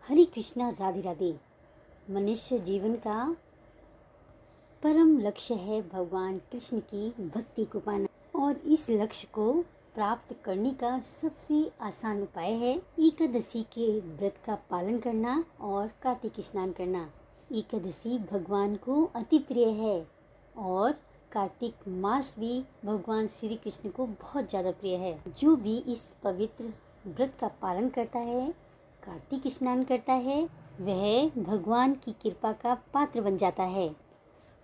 हरे कृष्णा, राधे राधे। मनुष्य जीवन का परम लक्ष्य है भगवान कृष्ण की भक्ति को पाना, और इस लक्ष्य को प्राप्त करने का सबसे आसान उपाय है एकादशी के व्रत का पालन करना और कार्तिक स्नान करना। एकादशी भगवान को अति प्रिय है और कार्तिक मास भी भगवान श्री कृष्ण को बहुत ज़्यादा प्रिय है। जो भी इस पवित्र व्रत का पालन करता है, कार्तिक स्नान करता है, वह भगवान की कृपा का पात्र बन जाता है।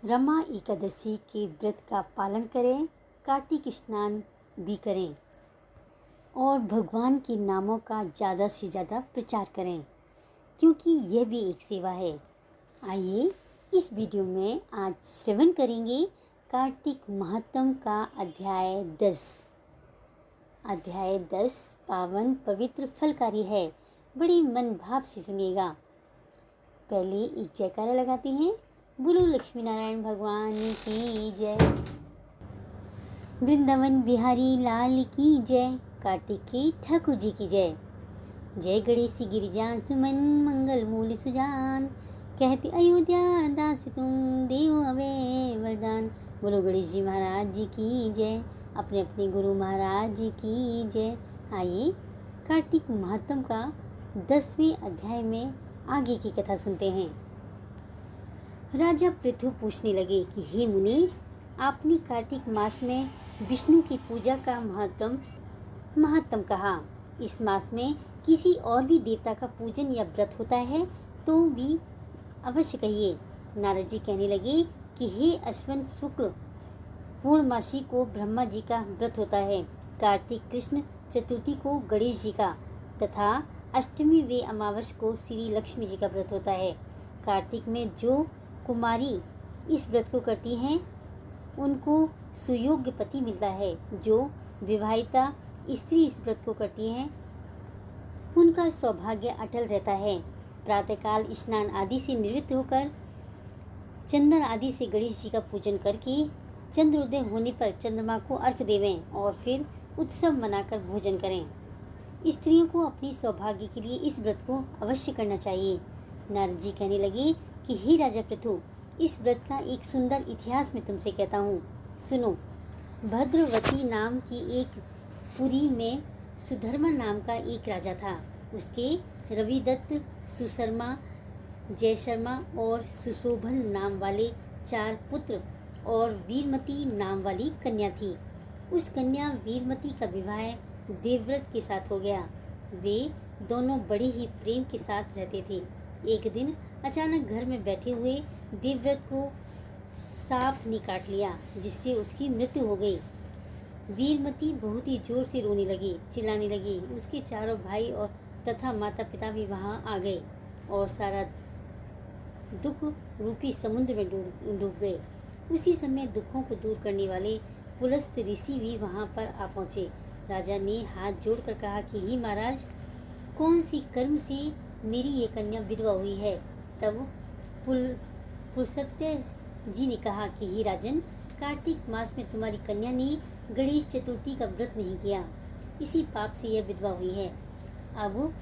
रमा एकादशी के व्रत का पालन करें, कार्तिक स्नान भी करें और भगवान के नामों का ज़्यादा से ज़्यादा प्रचार करें, क्योंकि यह भी एक सेवा है। आइए इस वीडियो में आज श्रवण करेंगे कार्तिक महात्म का अध्याय 10। अध्याय 10 पावन पवित्र फलकारी है। बड़ी मन भाव से सुनिएगा। पहले एक जयकारा लगाते हैं। बोलो लक्ष्मी नारायण भगवान की जय। वृंदावन बिहारी लाल की जय। कार्तिकेय ठाकुर जी की जय। जय गणेश गिरिजा सुमन मंगल मूल सुजान, कहते अयोध्या दास तुम देव अवे वरदान। बोलो गणेश जी महाराज जी की जय। अपने अपने गुरु महाराज जी की जय। आइए कार्तिक महात्म का 10वें अध्याय में आगे की कथा सुनते हैं। राजा पृथु पूछने लगे कि हे मुनि, आपने कार्तिक मास में विष्णु की पूजा का महत्तम कहा। इस मास में किसी और भी देवता का पूजन या व्रत होता है तो भी अवश्य कहिए। नारद जी कहने लगे कि हे अश्विन शुक्ल पूर्णमासी को ब्रह्मा जी का व्रत होता है, कार्तिक कृष्ण चतुर्थी को गणेश जी का तथा अष्टमी व अमावस को श्री लक्ष्मी जी का व्रत होता है। कार्तिक में जो कुमारी इस व्रत को करती हैं उनको सुयोग्य पति मिलता है। जो विवाहिता स्त्री इस व्रत को करती हैं उनका सौभाग्य अटल रहता है। प्रातःकाल स्नान आदि से निवृत्त होकर चंदन आदि से गणेश जी का पूजन करके चंद्रोदय होने पर चंद्रमा को अर्घ्य देवें और फिर उत्सव मनाकर भोजन करें। स्त्रियों को अपनी सौभाग्य के लिए इस व्रत को अवश्य करना चाहिए। नारद जी कहने लगे कि हे राजा पृथु, इस व्रत का एक सुंदर इतिहास मैं तुमसे कहता हूँ, सुनो। भद्रवती नाम की एक पुरी में सुधर्मा नाम का एक राजा था। उसके रविदत्त, सुशर्मा, जयशर्मा और सुशोभन नाम वाले 4 पुत्र और वीरमती नाम वाली कन्या थी। उस कन्या वीरमती का विवाह देवव्रत के साथ हो गया। वे दोनों बड़े ही प्रेम के साथ रहते थे। एक दिन अचानक घर में बैठे हुए देवव्रत को सांप ने काट लिया, जिससे उसकी मृत्यु हो गई। वीरमती बहुत ही जोर से रोने लगी, चिल्लाने लगी। उसके चारों भाई और तथा माता पिता भी वहां आ गए और सारा दुख रूपी समुद्र में डूब गए। उसी समय दुखों को दूर करने वाले पुलस्त ऋषि भी वहां पर आ पहुंचे। राजा ने हाथ जोड़कर कहा कि हे महाराज, कौन सी कर्म से मेरी ये कन्या विधवा हुई है। तब पुलस्त्य जी ने कहा कि हे राजन, कार्तिक मास में तुम्हारी कन्या ने गणेश चतुर्थी का व्रत नहीं किया, इसी पाप से यह विधवा हुई है। अब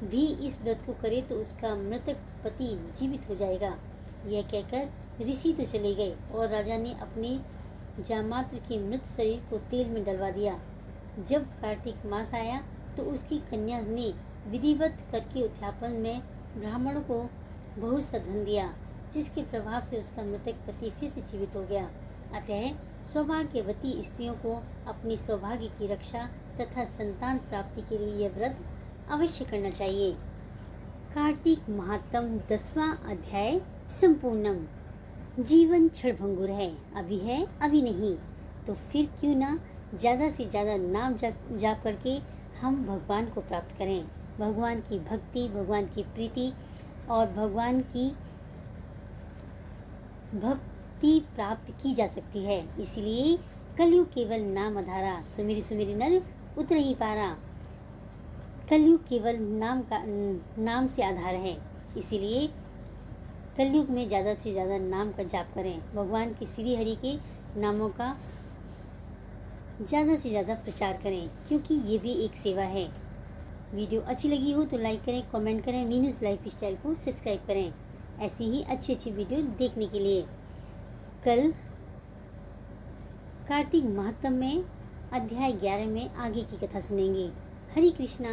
भी इस व्रत को करे तो उसका मृतक पति जीवित हो जाएगा। यह कहकर ऋषि तो चले गए और राजा ने अपने जामात्र के मृत शरीर को तेल में डलवा दिया। जब कार्तिक मास आया तो उसकी कन्या ने विधिवत करके उद्यापन में ब्राह्मणों को बहुत सा धन दिया, जिसके प्रभाव से उसका मृतक पति फिर से जीवित हो गया। अतः सौभाग्यवती स्त्रियों को अपने सौभाग्य की रक्षा तथा संतान प्राप्ति के लिए यह व्रत अवश्य करना चाहिए। कार्तिक महात्म 10वां अध्याय संपूर्णम। जीवन क्षणभंगुर है, अभी नहीं, तो फिर क्यों ना ज़्यादा से ज़्यादा नाम जाप करके हम भगवान को प्राप्त करें। भगवान की भक्ति, भगवान की प्रीति और भगवान की भक्ति प्राप्त की जा सकती है। इसलिए कलयुग केवल नाम आधारा, सुमिरि सुमिरि नर उतरहि पारा। कलयुग केवल नाम से आधार है। इसीलिए कलयुग में ज़्यादा से ज़्यादा नाम का जाप करें। भगवान के श्री हरि के नामों का ज़्यादा से ज़्यादा प्रचार करें, क्योंकि ये भी एक सेवा है। वीडियो अच्छी लगी हो तो लाइक करें, कमेंट करें, मीनूज़ लाइफ स्टाइल को सब्सक्राइब करें ऐसी ही अच्छी अच्छी वीडियो देखने के लिए। कल कार्तिक महात्म में अध्याय 11 में आगे की कथा सुनेंगे। हरे कृष्णा।